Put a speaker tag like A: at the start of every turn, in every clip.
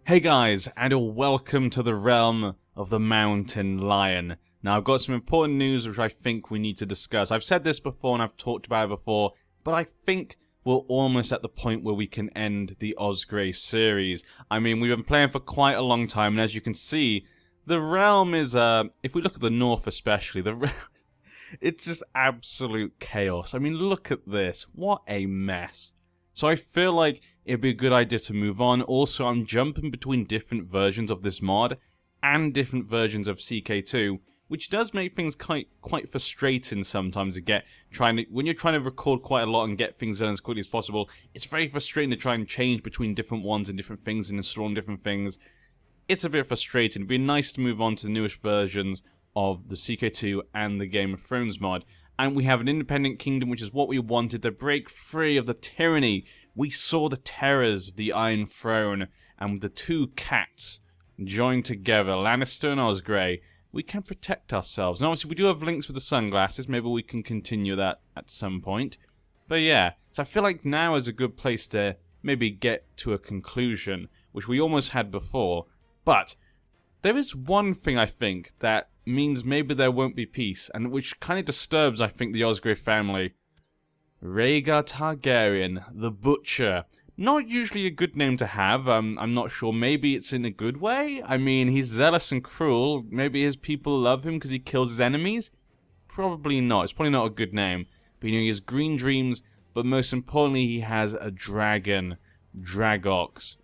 A: Hey guys, and welcome to the realm of the Mountain Lion. Now I've got some important news which I think we need to discuss. I've said this before and I've talked about it before, but I think we're almost at the point where we can end the Osgrey series. I mean, we've been playing for quite a long time, and as you can see, the realm is, if we look at the north especially, it's just absolute chaos. I mean, look at this. What a mess. So I feel like it'd be a good idea to move on. Also, I'm jumping between different versions of this mod and different versions of CK2, which does make things quite frustrating sometimes to get when you're trying to record quite a lot and get things done as quickly as possible. It's very frustrating to try and change between different ones and different things and installing different things. It's a bit frustrating. It'd be nice to move on to the newest versions of the CK2 and the Game of Thrones mod. And we have an independent kingdom, which is what we wanted, to break free of the tyranny. We saw the terrors of the Iron Throne, and with the two cats joined together, Lannister and Osgrey, we can protect ourselves. And obviously we do have links with the sunglasses, maybe we can continue that at some point. But yeah, so I feel like now is a good place to maybe get to a conclusion, which we almost had before. But there is one thing I think that means maybe there won't be peace, and which kind of disturbs, I think, the Osgrey family. Rhaegar Targaryen, the Butcher. Not usually a good name to have. I'm not sure. Maybe it's in a good way? I mean, he's zealous and cruel. Maybe his people love him because he kills his enemies? Probably not. It's probably not a good name. But, you know, he has green dreams, but most importantly, he has a dragon. Dragox.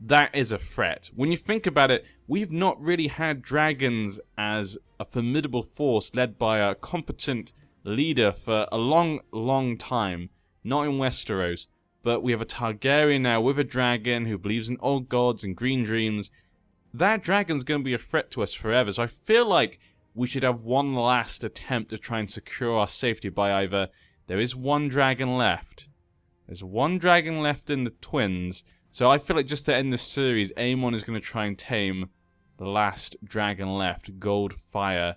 A: That is a threat. When you think about it, we've not really had dragons as a formidable force led by a competent leader for a long time. Not in Westeros, but we have a Targaryen now with a dragon who believes in old gods and green dreams. That dragon's going to be a threat to us forever, so I feel like we should have one last attempt to try and secure our safety by either... There is one dragon left. There's one dragon left in the twins. So I feel like just to end this series, Aemon is going to try and tame the last dragon left, Goldfire.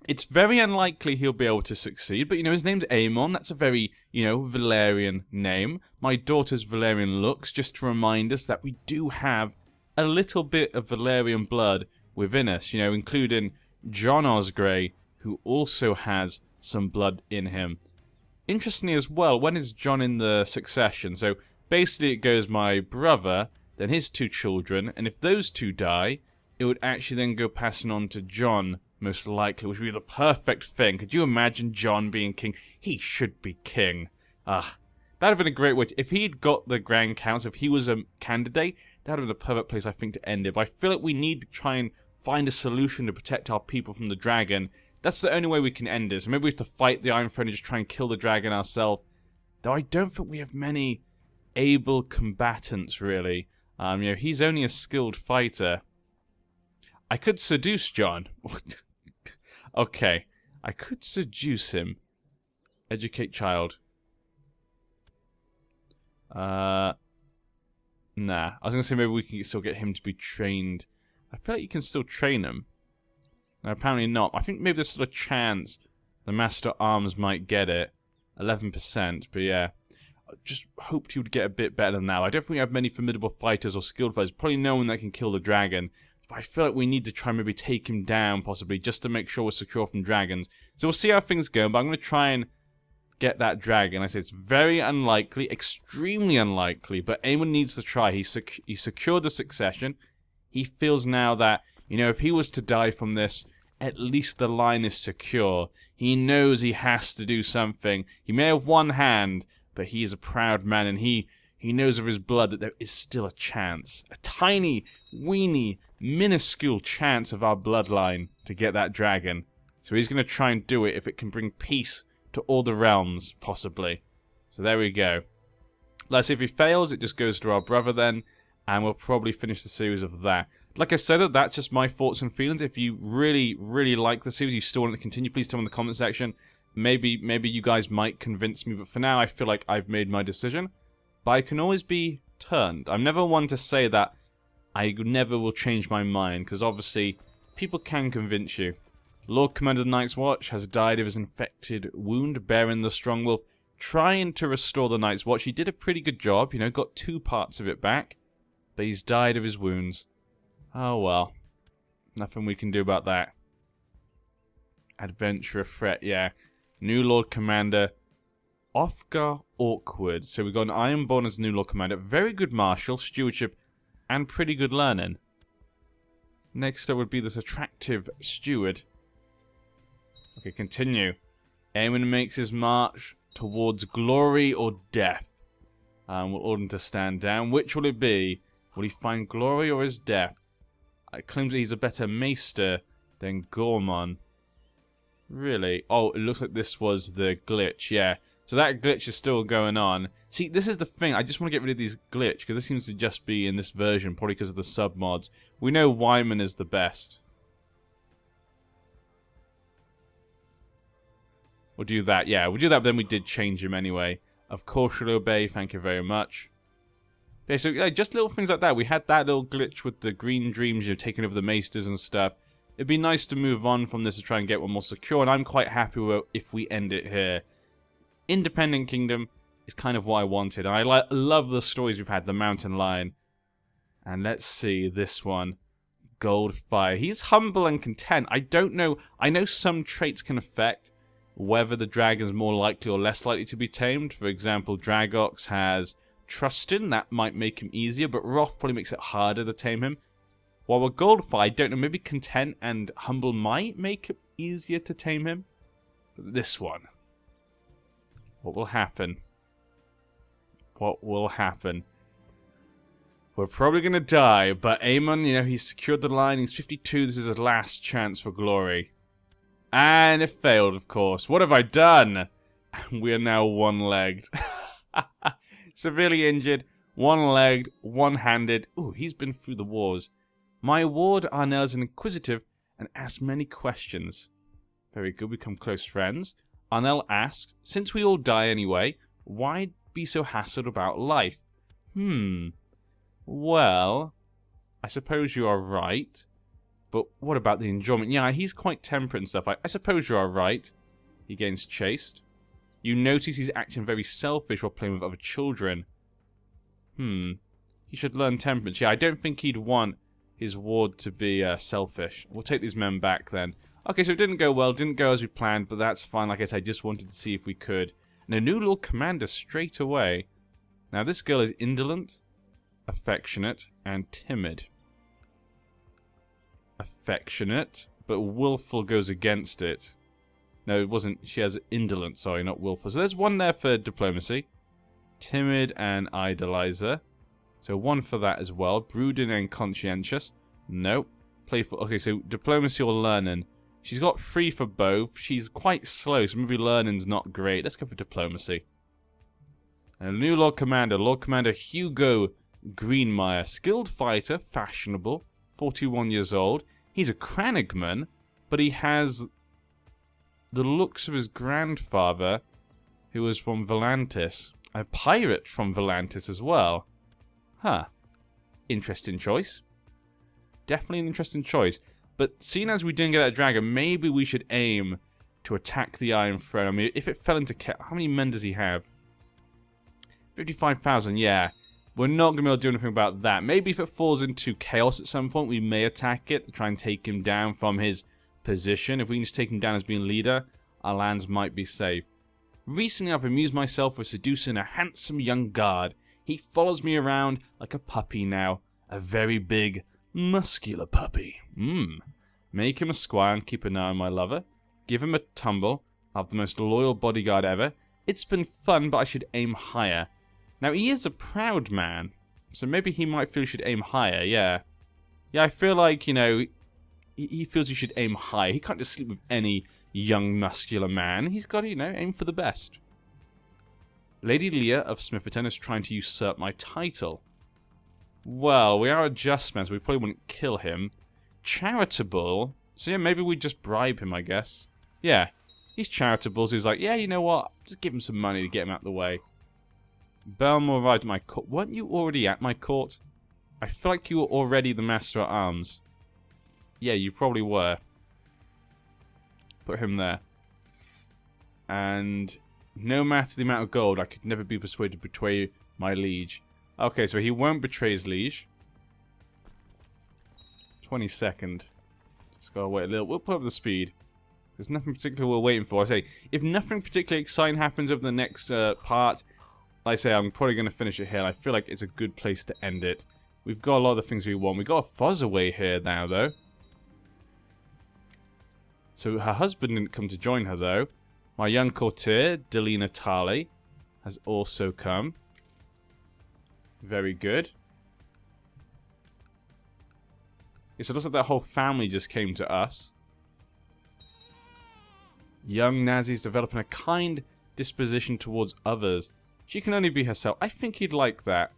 A: It's very unlikely he'll be able to succeed, but you know, his name's Aemon. That's a very, you know, Valyrian name. My daughter's Valyrian looks, just to remind us that we do have a little bit of Valyrian blood within us, you know, including Jon Osgrey, who also has some blood in him. Interestingly as well, when is Jon in the succession? So basically, it goes my brother, then his two children, and if those two die, it would actually then go passing on to Jon, most likely, which would be the perfect thing. Could you imagine Jon being king? He should be king. That'd have been a great way to, if he'd got the Grand Council, if he was a candidate, that would have been the perfect place, I think, to end it. But I feel like we need to try and find a solution to protect our people from the dragon. That's the only way we can end it. So maybe we have to fight the Iron Throne and just try and kill the dragon ourselves. Though I don't think we have many able combatants, really. You know, he's only a skilled fighter. I could seduce Jon. Okay, I could seduce him. Educate child. Nah. I was gonna say maybe we can still get him to be trained. I feel like you can still train him. No, apparently not. I think maybe there's still a chance the Master Arms might get it. 11%, but yeah. I just hoped he would get a bit better than that. I don't think we have many formidable fighters or skilled fighters. Probably no one that can kill the dragon. But I feel like we need to try and maybe take him down, possibly, just to make sure we're secure from dragons. So we'll see how things go, but I'm going to try and get that dragon. I say it's very unlikely, extremely unlikely, but Aemon needs to try. He secured the succession. He feels now that, you know, if he was to die from this, at least the line is secure. He knows he has to do something. He may have one hand, but he is a proud man, and he knows of his blood that there is still a chance. A tiny, weeny, minuscule chance of our bloodline to get that dragon. So he's going to try and do it if it can bring peace to all the realms, possibly. So there we go. Let's see if he fails, it just goes to our brother then, and we'll probably finish the series of that. Like I said, that's just my thoughts and feelings. If you really, really like the series, you still want it to continue, please tell me in the comment section. Maybe you guys might convince me, but for now I feel like I've made my decision. But I can always be turned. I'm never one to say that I never will change my mind, because obviously people can convince you. Lord Commander of the Night's Watch has died of his infected wound, bearing the Strong Wolf, trying to restore the Night's Watch. He did a pretty good job, you know, got 2 parts of it back. But he's died of his wounds. Oh well. Nothing we can do about that. Adventurer threat, yeah. New Lord Commander. Ofgar Awkward. So we've got an Ironborn as new Lord Commander. Very good martial, stewardship, and pretty good learning. Next up would be this attractive steward. Okay, continue. Aemon makes his march towards glory or death. We'll order him to stand down. Which will it be? Will he find glory or his death? It claims that he's a better maester than Gormon. Really? Oh, it looks like this was the glitch, yeah. So that glitch is still going on. See, this is the thing. I just want to get rid of these glitch, because this seems to just be in this version, probably because of the submods. We know Wyman is the best. We'll do that, yeah. We'll do that, but then we did change him anyway. Of course you'll obey, thank you very much. Okay, so yeah, just little things like that. We had that little glitch with the green dreams, taking over the maesters and stuff. It'd be nice to move on from this to try and get one more secure, and I'm quite happy with if we end it here. Independent Kingdom is kind of what I wanted. I love the stories we've had, the Mountain Lion. And let's see this one. Goldfire. He's humble and content. I don't know. I know some traits can affect whether the dragon's more likely or less likely to be tamed. For example, Dragox has Trustin. That might make him easier, but Wrath probably makes it harder to tame him. While with Goldfire, I don't know. Maybe content and humble might make it easier to tame him. But this one. What will happen? What will happen? We're probably going to die, but Aemon, he's secured the line. He's 52. This is his last chance for glory. And it failed, of course. What have I done? We are now one-legged. Severely injured, one-legged, one-handed. Ooh, he's been through the wars. My ward, Arnell, is inquisitive and asks many questions. Very good, we become close friends. Arnell asks, since we all die anyway, why be so hassled about life? Well, I suppose you are right. But what about the enjoyment? Yeah, he's quite temperate and stuff. I suppose you are right. He gains chased. You notice he's acting very selfish while playing with other children. He should learn temperance. Yeah, I don't think he'd want his ward to be selfish. We'll take these men back then. Okay, so it didn't go well, didn't go as we planned, but that's fine. Like I said, I just wanted to see if we could. And a new Lord Commander straight away. Now, this girl is indolent, affectionate, and timid. Affectionate, but willful goes against it. No, it wasn't. She has indolent, sorry, not willful. So there's one there for diplomacy. Timid and idolizer. So one for that as well. Brooding and conscientious. Nope. Playful. Okay, so diplomacy or learning. She's got 3 for both. She's quite slow, so maybe learning's not great. Let's go for diplomacy. And a new Lord Commander Hugo Greenmeyer. Skilled fighter, fashionable, 41 years old. He's a Cranigman, but he has the looks of his grandfather, who was from Volantis. A pirate from Volantis as well. Huh. Interesting choice. Definitely an interesting choice. But seeing as we didn't get that dragon, maybe we should aim to attack the Iron Throne. I mean, if it fell into chaos, how many men does he have? 55,000, yeah. We're not going to be able to do anything about that. Maybe if it falls into chaos at some point, we may attack it, try and take him down from his position. If we can just take him down as being leader, our lands might be safe. Recently, I've amused myself with seducing a handsome young guard. He follows me around like a puppy now. A very big, muscular puppy. Make him a squire and keep an eye on my lover. Give him a tumble. I'll have the most loyal bodyguard ever. It's been fun, but I should aim higher. Now, he is a proud man, so maybe he might feel he should aim higher, yeah. Yeah, I feel like, he feels he should aim higher. He can't just sleep with any young, muscular man. He's got to, aim for the best. Lady Leah of Smitherton is trying to usurp my title. Well, we are a just man, so we probably wouldn't kill him. Charitable. So yeah, maybe we just bribe him, I guess. Yeah, he's charitable, so he's like, yeah, you know what? Just give him some money to get him out of the way. Belmore arrived at my court. Weren't you already at my court? I feel like you were already the Master at Arms. Yeah, you probably were. Put him there. And no matter the amount of gold, I could never be persuaded to betray my liege. Okay, so he won't betray his liege. 22nd. Just gotta wait a little. We'll put up the speed. There's nothing particular we're waiting for. I say, if nothing particularly exciting happens over the next part, like I say, I'm probably going to finish it here. I feel like it's a good place to end it. We've got a lot of the things we want. We've got a Fuzzaway here now, though. So her husband didn't come to join her, though. My young courtier, Delina Tali, has also come. Very good. Yeah, so it looks like that whole family just came to us. Young Nazi's developing a kind disposition towards others. She can only be herself. I think he'd like that.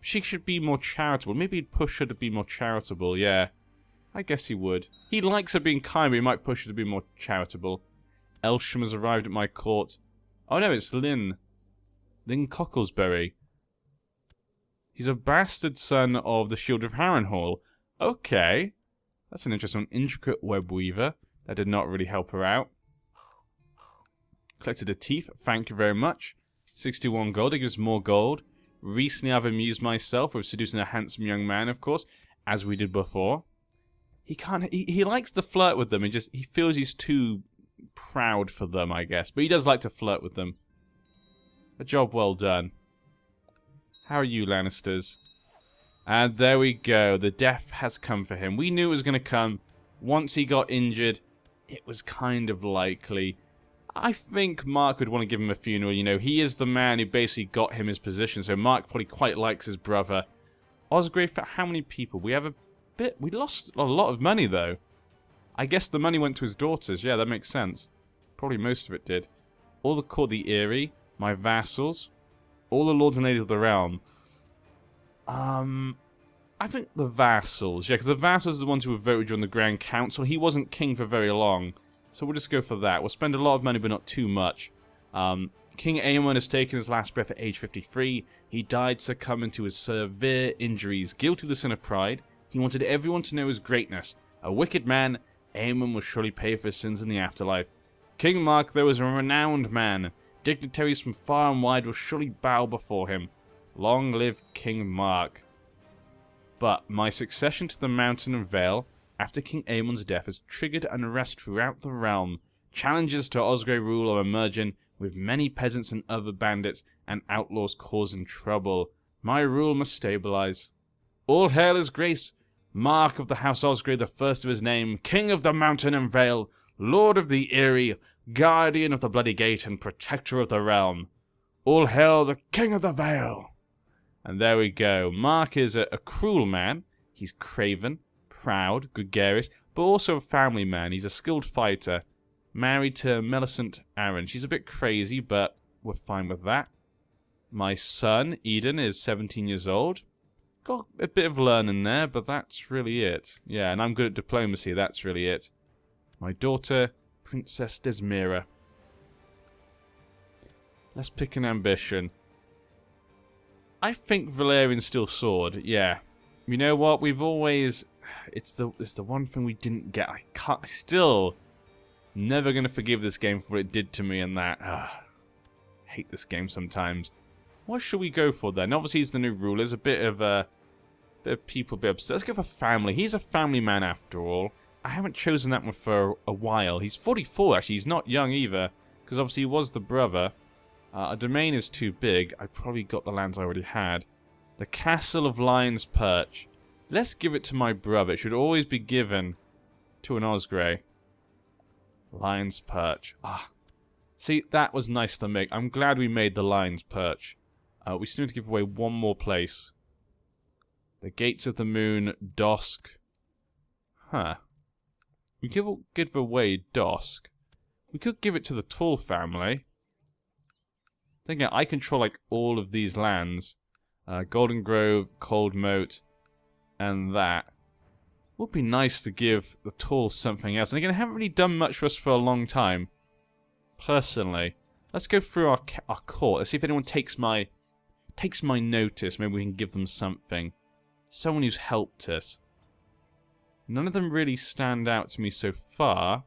A: She should be more charitable. Maybe he'd push her to be more charitable, yeah. I guess he would. He likes her being kind, but he might push her to be more charitable. Elsham has arrived at my court. Oh no, it's Lynn. Lynn Cocklesbury. He's a bastard son of the Shield of Harrenhal. Okay. That's an interesting one. Intricate web weaver. That did not really help her out. Collected a teeth. Thank you very much. 61 gold. It gives more gold. Recently I've amused myself with seducing a handsome young man, of course, as we did before. He likes to flirt with them. He feels he's too proud for them, I guess. But he does like to flirt with them. A job well done. How are you, Lannisters? And there we go. The death has come for him. We knew it was going to come. Once he got injured, it was kind of likely. I think Mark would want to give him a funeral. You know, he is the man who basically got him his position. So Mark probably quite likes his brother. Osgrey, for how many people? We lost a lot of money, though. I guess the money went to his daughters. Yeah, that makes sense. Probably most of it did. All the court, the Eyrie, my vassals, all the lords and ladies of the realm. I think the vassals. Yeah, because the vassals are the ones who were voted during the Grand Council. He wasn't king for very long. So we'll just go for that. We'll spend a lot of money, but not too much. King Aemon has taken his last breath at age 53. He died succumbing to his severe injuries. Guilty of the sin of pride, he wanted everyone to know his greatness. A wicked man, Aemon will surely pay for his sins in the afterlife. King Mark, though, is a renowned man. Dignitaries from far and wide will surely bow before him. Long live King Mark. But my succession to the Mountain and Vale after King Aemon's death has triggered unrest throughout the realm. Challenges to Osgrey rule are emerging, with many peasants and other bandits and outlaws causing trouble. My rule must stabilize. All hail his grace, Mark of the House Osgrey, the first of his name, King of the Mountain and Vale, Lord of the Eyrie, Guardian of the Bloody Gate, and Protector of the Realm. All hail the King of the Vale. And there we go. Mark is a cruel man. He's craven, proud, gregarious, but also a family man. He's a skilled fighter. Married to Millicent Arryn. She's a bit crazy, but we're fine with that. My son, Eden, is 17 years old. Got a bit of learning there, but that's really it. Yeah, and I'm good at diplomacy. That's really it. My daughter, Princess Desmira. Let's pick an ambition. I think Valerian Steel Sword. Yeah. You know what? We've always... It's the one thing we didn't get. I still never going to forgive this game for what it did to me and that. Hate this game sometimes. What should we go for then? Obviously he's the new ruler. There's a bit of people a bit upset. Let's go for family. He's a family man after all. I haven't chosen that one for a while. He's 44 actually. He's not young either. Because obviously he was the brother. A domain is too big. I probably got the lands I already had. The Castle of Lion's Perch. Let's give it to my brother. It should always be given to an Osgrey. Lion's Perch. See, that was nice to make. I'm glad we made the Lion's Perch. We still need to give away one more place. The Gates of the Moon, Dosk. We give away Dosk. We could give it to the Tall family. Then again, I control like all of these lands. Golden Grove, Cold Moat, and that. Would be nice to give the Tall something else. And again, I haven't really done much for us for a long time. Personally. Let's go through our court. Let's see if anyone takes my notice. Maybe we can give them something. Someone who's helped us. None of them really stand out to me so far.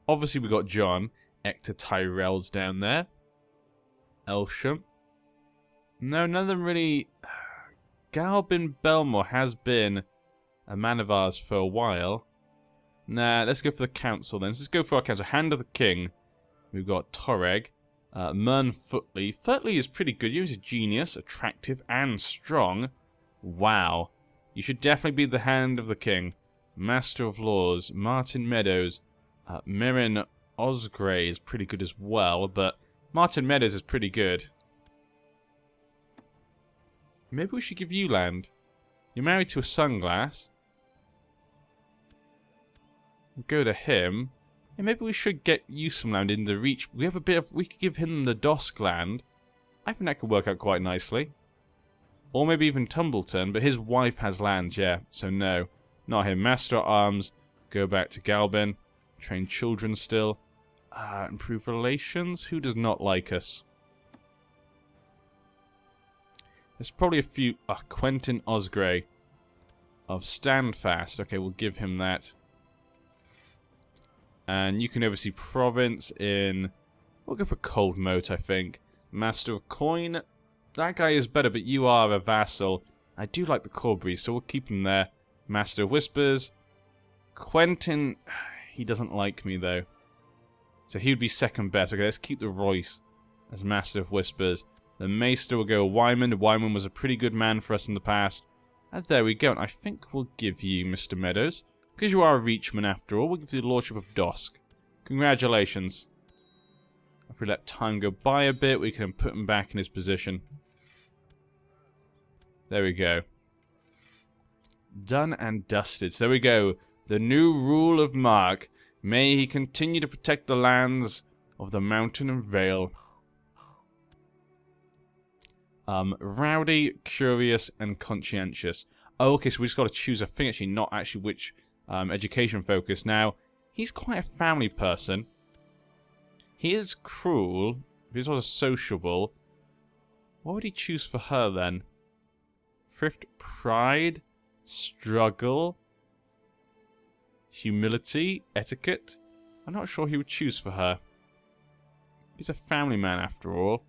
A: Obviously we got John. Ector Tyrell's down there. Elsham. No, none of them really Galbin Belmore has been a man of ours for a while. Nah, let's go for the council then. Let's go for our council. Hand of the King. We've got Toreg. Mern Footley. Footley is pretty good. He's a genius, attractive, and strong. Wow. You should definitely be the Hand of the King. Master of Laws. Martin Meadows. Mirren Osgrey is pretty good as well, but Martin Meadows is pretty good. Maybe we should give you land. You're married to a sunglass. We'll go to him. And maybe we should get you some land in the Reach. We have a bit of... We could give him the Dosk land. I think that could work out quite nicely. Or maybe even Tumbleton, but his wife has land, yeah. So no, not him. Master at Arms. Go back to Galbin. Train children still. Improve relations? Who does not like us? There's probably a few... Quentin Osgrey of Standfast. Okay, we'll give him that. And you can oversee province in... We'll go for Cold Moat, I think. Master of Coin. That guy is better, but you are a vassal. I do like the Corbury, so we'll keep him there. Master of Whispers. Quentin... He doesn't like me, though. So he would be second best. Okay, let's keep the Royce as Master of Whispers. The Maester will go Wyman. Wyman was a pretty good man for us in the past. And there we go. And I think we'll give you Mr. Meadows. Because you are a Reachman after all, we'll give you the Lordship of Dosk. Congratulations. If we let time go by a bit, we can put him back in his position. There we go. Done and dusted. So there we go. The new rule of Mark. May he continue to protect the lands of the Mountain and Vale. Rowdy, curious, and conscientious. Oh, okay, so we just got to choose a thing, actually, not actually which education focus. Now, he's quite a family person. He is cruel. He's also sociable. What would he choose for her, then? Thrift, pride, struggle, humility, etiquette. I'm not sure he would choose for her. He's a family man, after all.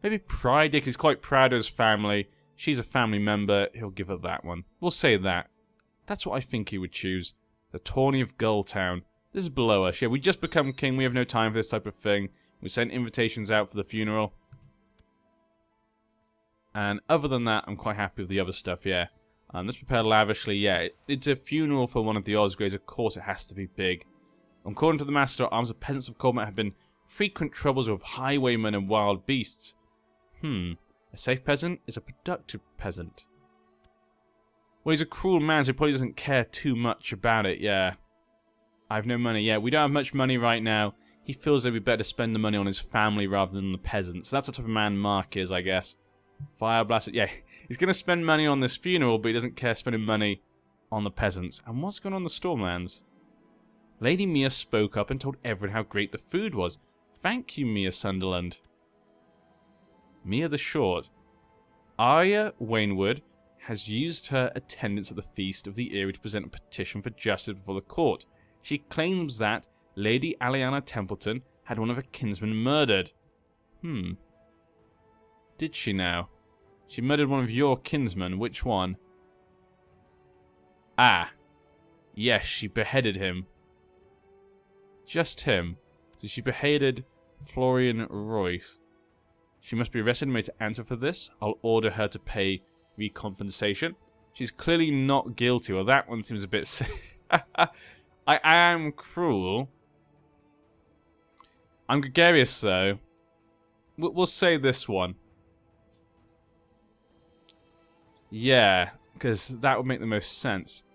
A: Maybe pride, because he's quite proud of his family. She's a family member. He'll give her that one. We'll say that. That's what I think he would choose. The Tourney of Gulltown. This is below us. Yeah, we just become king. We have no time for this type of thing. We sent invitations out for the funeral. And other than that, I'm quite happy with the other stuff, yeah. Let's prepare lavishly. Yeah, it's a funeral for one of the Osgreys. Of course, it has to be big. According to the Master at Arms, the peasants of Coldmount have been frequent troubles with highwaymen and wild beasts. A safe peasant is a productive peasant. Well, he's a cruel man, so he probably doesn't care too much about it, yeah. I have no money, yeah. We don't have much money right now. He feels it'd be better to spend the money on his family rather than the peasants. So that's the type of man Mark is, I guess. Fire blasted, yeah. He's going to spend money on this funeral, but he doesn't care spending money on the peasants. And what's going on in the Stormlands? Lady Mia spoke up and told everyone how great the food was. Thank you, Mia Sunderland. Mia the Short. Arya Wainwood has used her attendance at the Feast of the Eyrie to present a petition for justice before the court. She claims that Lady Aliana Templeton had one of her kinsmen murdered. Did she now? She murdered one of your kinsmen. Which one? Ah. Yes, she beheaded him. Just him. So she beheaded Florian Royce. She must be arrested and made to answer for this. I'll order her to pay recompensation. She's clearly not guilty. Well, that one seems a bit... I am cruel. I'm gregarious, though. We'll say this one. Yeah, because that would make the most sense.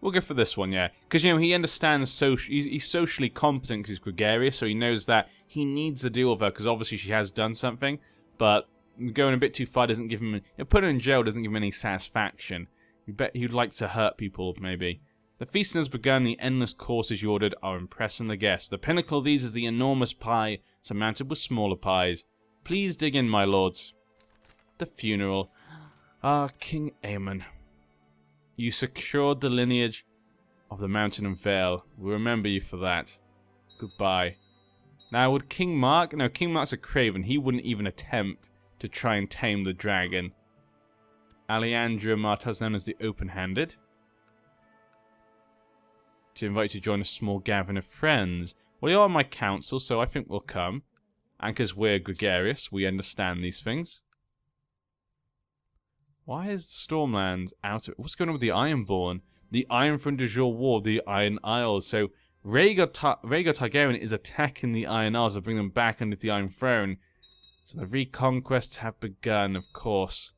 A: We'll go for this one, yeah. Because, you know, he understands he's socially competent because he's gregarious, so he knows that he needs to deal with her because obviously she has done something, but going a bit too far doesn't give him... You know, putting her in jail doesn't give him any satisfaction. You bet he'd like to hurt people, maybe. The feasting has begun. The endless courses you ordered are impressing the guests. The pinnacle of these is the enormous pie, surmounted with smaller pies. Please dig in, my lords. The funeral. Ah, King Aemon. You secured the lineage of the Mountain and Vale. We remember you for that. Goodbye. Now, would King Mark... No, King Mark's a craven. He wouldn't even attempt to try and tame the dragon. Alejandra Martez, known as the Open-Handed, to invite you to join a small gathering of friends. Well, you're on my council, so I think we'll come. And because we're gregarious, we understand these things. Why is Stormlands out of... What's going on with the Ironborn? The Ironfront de Jour War, the Iron Isles. So, Rhaegar Targaryen is attacking the Iron Isles to bring them back under the Iron Throne. So the reconquests have begun, of course.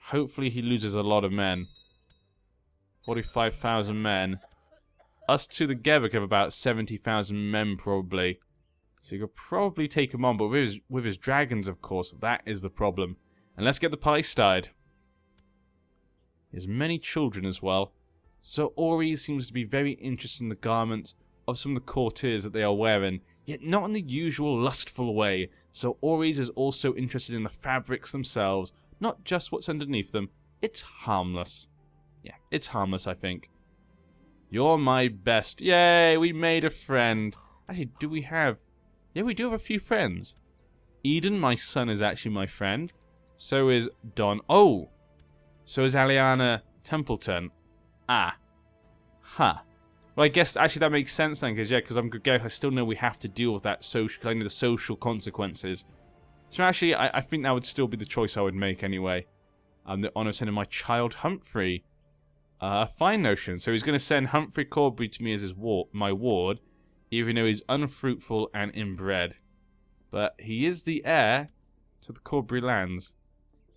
A: Hopefully he loses a lot of men. 45,000 men. Us two together could have about 70,000 men, probably. So you could probably take him on, but with his dragons, of course, that is the problem. And let's get the party started. He has many children as well. So Ori seems to be very interested in the garments of some of the courtiers that they are wearing, yet not in the usual lustful way. So Ori's is also interested in the fabrics themselves, not just what's underneath them. It's harmless. Yeah, it's harmless, I think. You're my best. Yay, we made a friend. Actually, do we have... Yeah, we do have a few friends. Eden, my son, is actually my friend. So is Don. Oh! So is Aliana Templeton. Ah. Huh. Well, I guess actually that makes sense then, because I'm gregarious. I still know we have to deal with that social, because I know the social consequences. So actually, I think that would still be the choice I would make anyway. The honour of sending my child Humphrey. Fine notion. So he's going to send Humphrey Corbury to me as my ward, even though he's unfruitful and inbred. But he is the heir to the Corbury lands.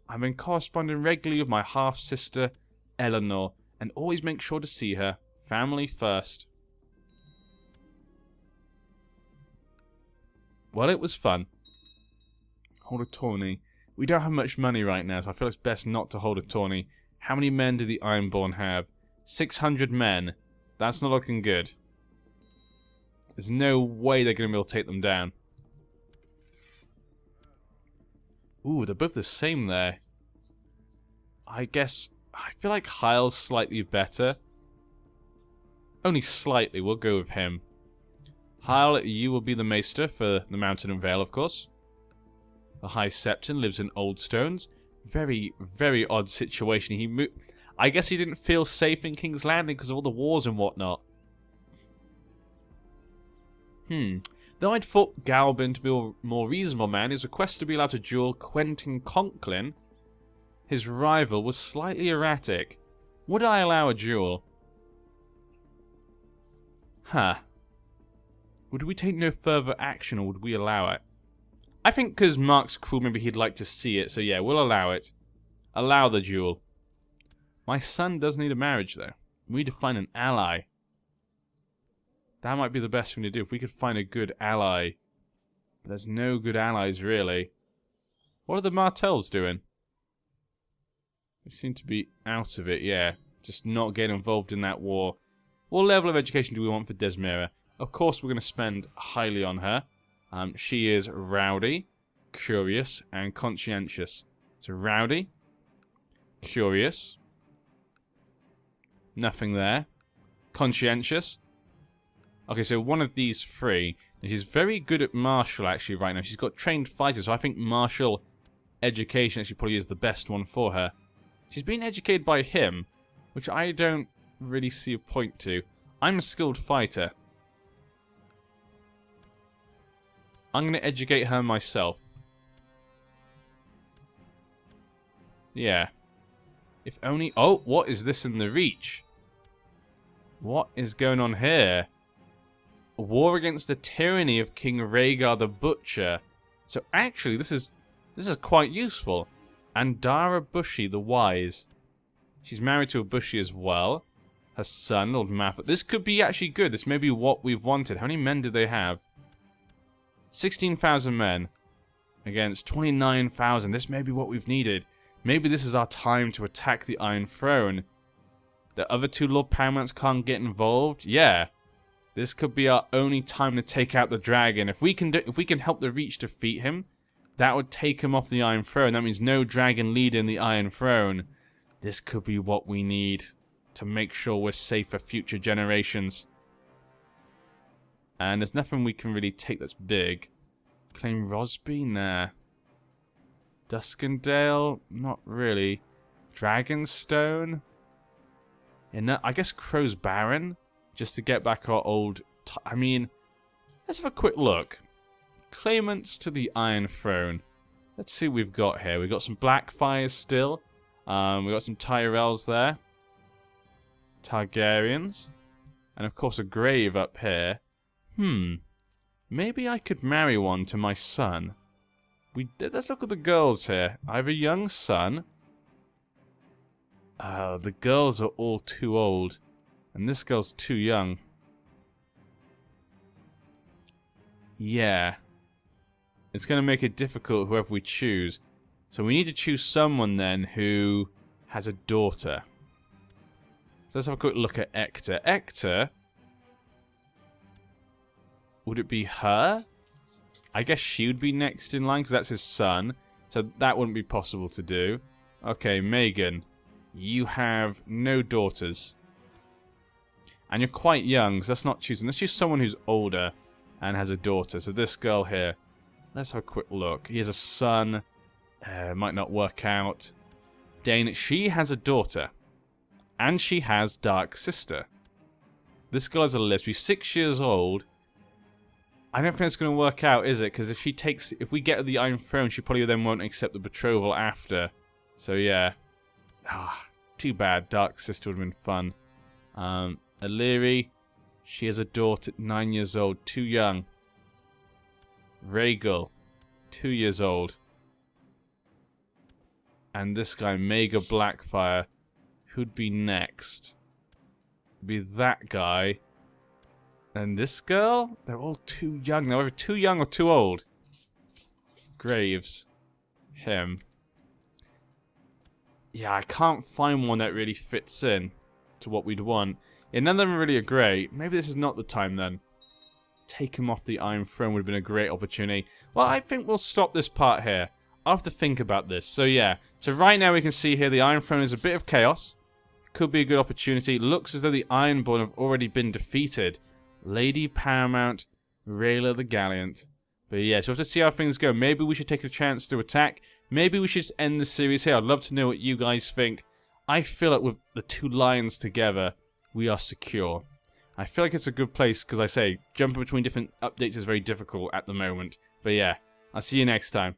A: I've been corresponding regularly with my half-sister, Eleanor, and always make sure to see her. Family first. Well, it was fun. Hold a tourney. We don't have much money right now, so I feel it's best not to hold a tourney. How many men do the Ironborn have? 600 men. That's not looking good. There's no way they're going to be able to take them down. Ooh, they're both the same there. I guess... I feel like Hyle's slightly better. Only slightly, we'll go with him. Hyle, you will be the Maester for the Mountain and Vale, of course. The High Septon lives in Oldstones. Very, very odd situation. I guess he didn't feel safe in King's Landing because of all the wars and whatnot. Though I'd thought Galbin to be a more reasonable man, his request to be allowed to duel Quentin Conklin, his rival, was slightly erratic. Would I allow a duel? Huh. Would we take no further action, or would we allow it? I think because Mark's cruel, maybe he'd like to see it, so yeah, we'll allow it. Allow the duel. My son does need a marriage, though. We need to find an ally. That might be the best thing to do, if we could find a good ally. But there's no good allies, really. What are the Martells doing? They seem to be out of it, yeah. Just not getting involved in that war. What level of education do we want for Desmira? Of course, we're going to spend highly on her. She is rowdy, curious, and conscientious. So rowdy, curious, nothing there. Conscientious. Okay, so one of these three. And she's very good at martial, actually, right now. She's got trained fighters, so I think martial education actually probably is the best one for her. She's being educated by him, which I don't really see a point to. I'm a skilled fighter. I'm going to educate her myself. Yeah. If only... Oh, what is this in the Reach? What is going on here? A war against the tyranny of King Rhaegar the Butcher. So actually, this is quite useful. Andara Bushi the Wise. She's married to a Bushi as well. Her son, Lord Maffet. This could be actually good. This may be what we've wanted. How many men do they have? 16,000 men. Against 29,000. This may be what we've needed. Maybe this is our time to attack the Iron Throne. The other two Lord Paramounts can't get involved? Yeah. This could be our only time to take out the dragon. If we can help the Reach defeat him, that would take him off the Iron Throne. That means no dragon leader in the Iron Throne. This could be what we need to make sure we're safe for future generations. And there's nothing we can really take that's big. Claim Rosby? Nah. Duskendale? Not really. Dragonstone. And I guess Crow's Baron, just to get back our old... I mean, let's have a quick look. Claimants to the Iron Throne. Let's see what we've got here. We've got some Blackfires still. We've got some Tyrells there. Targaryens. And of course a grave up here. Maybe I could marry one to my son. Let's look at the girls here. I have a young son. The girls are all too old. And this girl's too young. Yeah. It's going to make it difficult whoever we choose. So we need to choose someone then who has a daughter. So let's have a quick look at Ector. Ector? Would it be her? I guess she would be next in line because that's his son. So that wouldn't be possible to do. Okay, Megan. You have no daughters. And you're quite young, so let's not choose them. Let's choose someone who's older and has a daughter. So this girl here. Let's have a quick look. He has a son. Might not work out. Dane, she has a daughter. And she has Dark Sister. This girl has a list. She's 6 years old. I don't think it's going to work out, is it? Because if we get her the Iron Throne, she probably then won't accept the betrothal after. So yeah. Too bad. Dark Sister would have been fun. Illyri, she has a daughter, 9 years old. Too young. Rhaegal, 2 years old. And this guy, Mega Blackfire. Who'd be next? Be that guy. And this girl? They're all too young. They're either too young or too old. Graves. Him. Yeah, I can't find one that really fits in to what we'd want. Yeah, none of them are really great. Maybe this is not the time then. Take him off the Iron Throne would have been a great opportunity. Well, I think we'll stop this part here. I'll have to think about this. So yeah. So right now we can see here the Iron Throne is a bit of chaos. Could be a good opportunity. Looks as though the Ironborn have already been defeated. Lady Paramount, Rhaela the Gallant. But yeah, so we'll have to see how things go. Maybe we should take a chance to attack. Maybe we should just end the series here. I'd love to know what you guys think. I feel like with the two lions together, we are secure. I feel like it's a good place because I say, jumping between different updates is very difficult at the moment. But yeah, I'll see you next time.